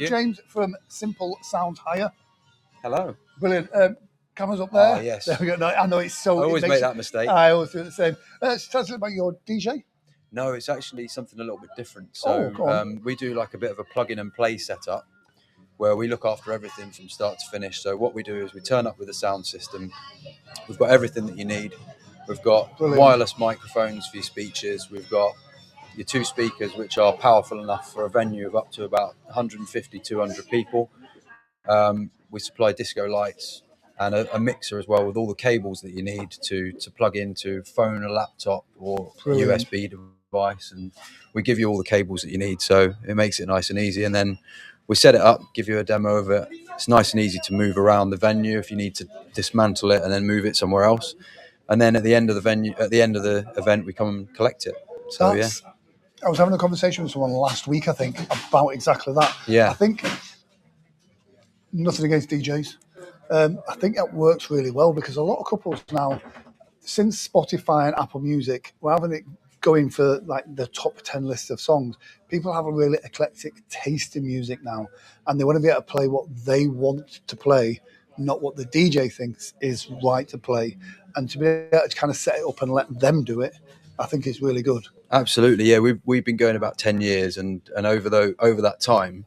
James from Simple Sound Hire. Hello. Brilliant. Camera's up there. Oh, yes. There we go. No, I know it's so. I always make that mistake. I always do the same. Tell us about your DJ. No, it's actually something a little bit different. So we do like a bit of a plug-in and play setup where we look after everything from start to finish. So what we do is we turn up with a sound system. We've got everything that you need. We've got wireless microphones for your speeches. We've got your 2 speakers, which are powerful enough for a venue of up to about 150, 200 people. We supply disco lights and a mixer as well with all the cables that you need to plug into phone, a laptop or USB device. And we give you all the cables that you need. So it makes it nice and easy. And then we set it up, give you a demo of it. It's nice and easy to move around the venue if you need to dismantle it and then move it somewhere else. And then at the end of the event, we come and collect it. So I was having a conversation with someone last week, I think, about exactly that. Yeah. I think nothing against DJs. I think that works really well because a lot of couples now, since Spotify and Apple Music, rather than it going for like the top 10 list of songs, people have a really eclectic taste in music now, and they want to be able to play what they want to play, not what the DJ thinks is right to play. And to be able to kind of set it up and let them do it, I think is really good. Absolutely, yeah. We've been going about 10 years, and over that time,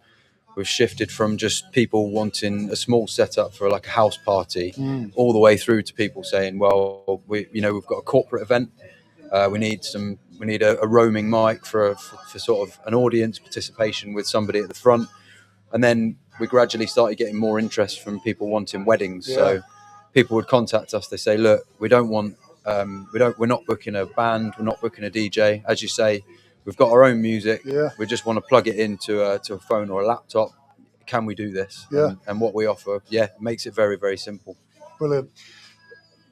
we've shifted from just people wanting a small setup for like a house party, all the way through to people saying, "Well, we've got a corporate event. We need a roaming mic for sort of an audience participation with somebody at the front." And then we gradually started getting more interest from people wanting weddings. Yeah. So people would contact us. They say, "Look, we're not booking a band. We're not booking a DJ. As you say, we've got our own music. Yeah. We just want to plug it into a phone or a laptop. Can we do this?" Yeah. And what we offer, makes it very, very simple. Brilliant.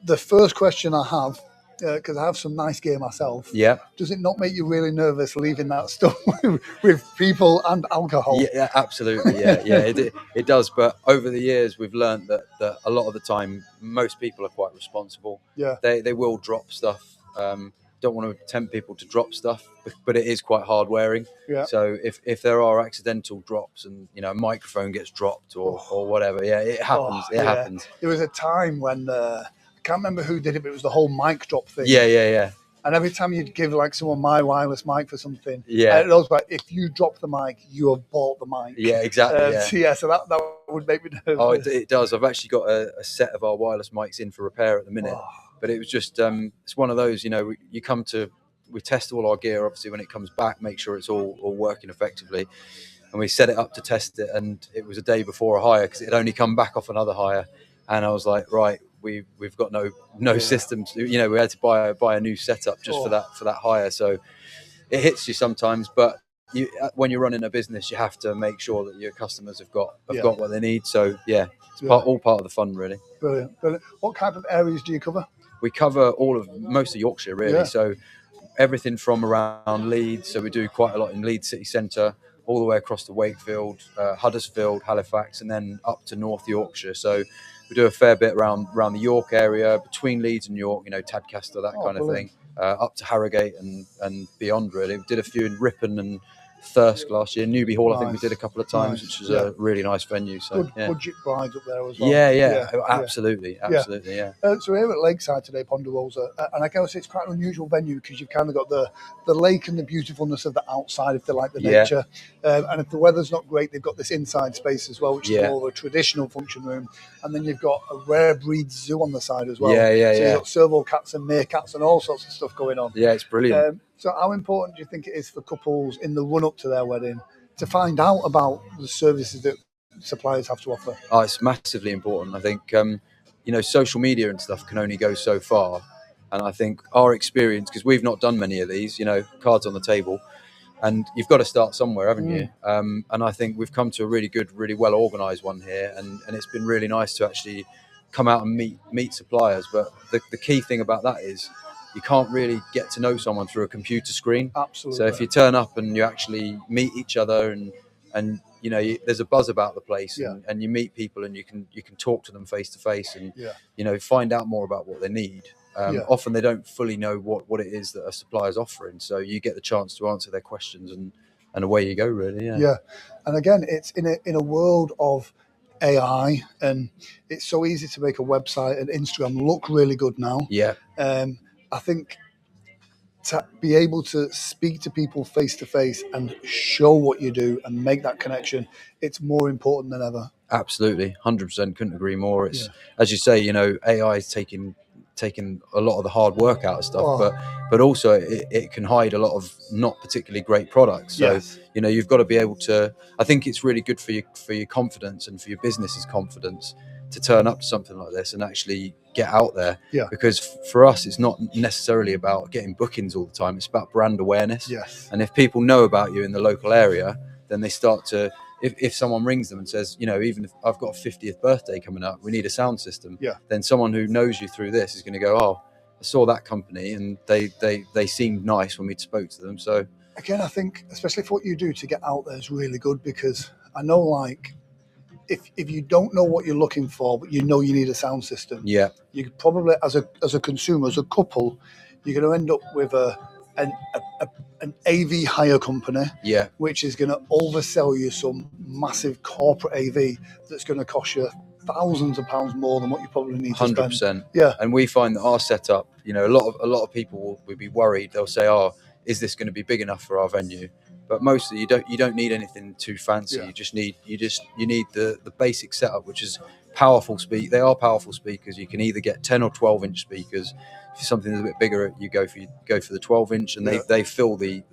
The first question I have, because I have some nice gear myself. Yeah. Does it not make you really nervous leaving that stuff with people and alcohol? Yeah, absolutely. Yeah, it does. But over the years, we've learned that a lot of the time, most people are quite responsible. Yeah. They will drop stuff. Don't want to tempt people to drop stuff, but it is quite hard wearing. Yeah. So if there are accidental drops and a microphone gets dropped or whatever, it happens. It happens. There was a time when I can't remember who did it, but it was the whole mic drop thing. Yeah. And every time you'd give like someone my wireless mic for something, it was like, if you drop the mic, you have bought the mic. Yeah, exactly. So that would make me nervous. Oh, it does. I've actually got a set of our wireless mics in for repair at the minute. But it was just, it's one of those, we test all our gear, obviously, when it comes back, make sure it's all working effectively. And we set it up to test it. And it was a day before a hire because it had only come back off another hire. And I was like, right, we've got no systems. We had to buy a new setup just for that hire. So it hits you sometimes. But when you're running a business, you have to make sure that your customers have got what they need. So, it's all part of the fun, really. Brilliant. What kind of areas do you cover? We cover most of Yorkshire, really. Yeah. So everything from around Leeds. So we do quite a lot in Leeds city centre, all the way across to Wakefield, Huddersfield, Halifax, and then up to North Yorkshire. So we do a fair bit around the York area, between Leeds and York, Tadcaster, that kind of thing, up to Harrogate and beyond, really. We did a few in Ripon and Thirsk last year. Newby Hall, I think we did a couple of times, which was a really nice venue. So good budget brides up there as well. Yeah, absolutely. So we're here at Lakeside today, Ponderosa, and I guess it's quite an unusual venue because you've kind of got the lake and the beautifulness of the outside, if they like the nature, and if the weather's not great, they've got this inside space as well, which is more of a traditional function room, and then you've got a rare breed zoo on the side as well. So you've got serval cats and meerkats and all sorts of stuff going on. Yeah, it's brilliant. So how important do you think it is for couples in the run-up to their wedding to find out about the services that suppliers have to offer? Oh, it's massively important. I think, social media and stuff can only go so far. And I think our experience, because we've not done many of these, cards on the table, and you've got to start somewhere, haven't you? And I think we've come to a really good, really well-organised one here. And it's been really nice to actually come out and meet suppliers. But the key thing about that is, you can't really get to know someone through a computer screen. Absolutely. So if you turn up and you actually meet each other and there's a buzz about the place and you meet people and you can talk to them face to face and find out more about what they need. Often they don't fully know what it is that a supplier's offering. So you get the chance to answer their questions and and away you go, really. Yeah, and again, it's in a world of AI, and it's so easy to make a website and Instagram look really good now. Yeah. I think to be able to speak to people face to face and show what you do and make that connection, it's more important than ever. Absolutely, 100%. Couldn't agree more. It's as you say, you know, AI is taking a lot of the hard work out of stuff, but also it can hide a lot of not particularly great products. So you know, you've got to be able to. I think it's really good for your confidence and for your business's confidence to turn up to something like this and actually get out there. Yeah. Because for us, it's not necessarily about getting bookings all the time. It's about brand awareness. Yes. And if people know about you in the local area, then they start to. If someone rings them and says, you know, even if I've got a 50th birthday coming up, we need a sound system. Yeah. Then someone who knows you through this is going to go, oh, I saw that company and they seemed nice when we spoke to them. So again, I think especially for what you do, to get out there is really good, because I know, like, if you don't know what you're looking for, but you know you need a sound system, yeah, you could probably, as a consumer, as a couple, you're going to end up with an AV hire company, which is going to oversell you some massive corporate AV that's going to cost you thousands of pounds more than what you probably need to spend. 100%. Yeah. And we find that our setup, you know, a lot of people will be worried. They'll say, oh, is this going to be big enough for our venue? But mostly you don't need anything too fancy. You just need the basic setup, which is powerful speak. They are powerful speakers. You can either get 10 or 12-inch speakers. If something that's a bit bigger, you go for the 12-inch, and they fill the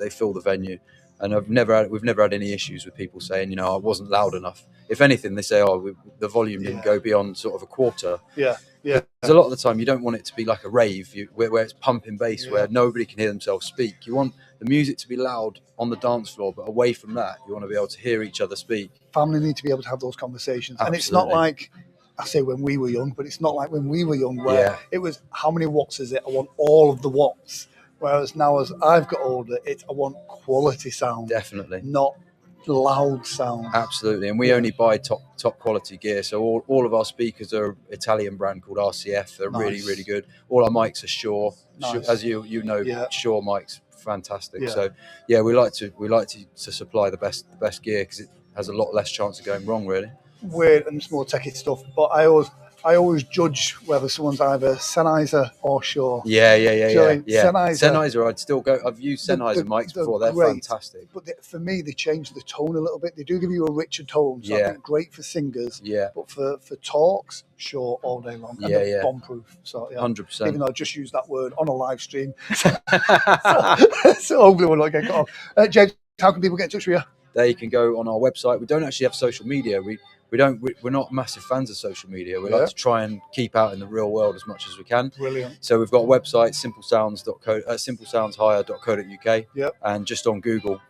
venue. And we've never had any issues with people saying, you know, I wasn't loud enough. If anything, they say, oh, the volume didn't go beyond sort of a quarter. Yeah. Because a lot of the time you don't want it to be like a rave where it's pumping bass, where nobody can hear themselves speak. You want the music to be loud on the dance floor, but away from that, you want to be able to hear each other speak. Family need to be able to have those conversations. Absolutely. And it's not like, I say when we were young, but it's not like when we were young where it was, how many watts is it? I want all of the watts. Whereas now, as I've got older, I want quality sound. Definitely. Not loud sound. Absolutely. And we only buy top quality gear. So all of our speakers are an Italian brand called RCF. They're really, really good. All our mics are Shure. Nice. As you know, Shure mics, fantastic. Yeah. So yeah, we like to supply the best gear because it has a lot less chance of going wrong, really. Weird and more techie stuff, but I always judge whether someone's either Sennheiser or Shure. Yeah. Sennheiser, I'd still go. I've used Sennheiser mics before. They're great, fantastic. But for me, they change the tone a little bit. They do give you a richer tone. So I think great for singers. Yeah. But for talks, Shure all day long. And they're bomb-proof. So 100%. Even though I just used that word on a live stream, so hopefully we'll not get cut off. James, how can people get in touch with you? They can go on our website. We don't actually have social media. We're not massive fans of social media. We like to try and keep out in the real world as much as we can. Brilliant. So we've got a website, simplesoundshire.co.uk. Yep. And just on Google.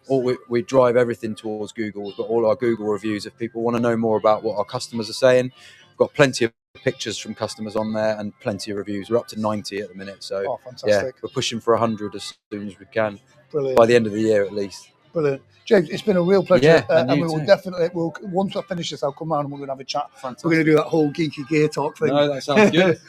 We drive everything towards Google. We've got all our Google reviews. If people want to know more about what our customers are saying, we've got plenty of pictures from customers on there and plenty of reviews. We're up to 90 at the minute. So fantastic. we're pushing for 100 as soon as we can. Brilliant. By the end of the year at least. Brilliant. It's James, it's been a real pleasure. And we will definitely, once I finish this, I'll come round and we're going to have a chat. Fantastic. We're going to do that whole geeky gear talk thing. No, that sounds good.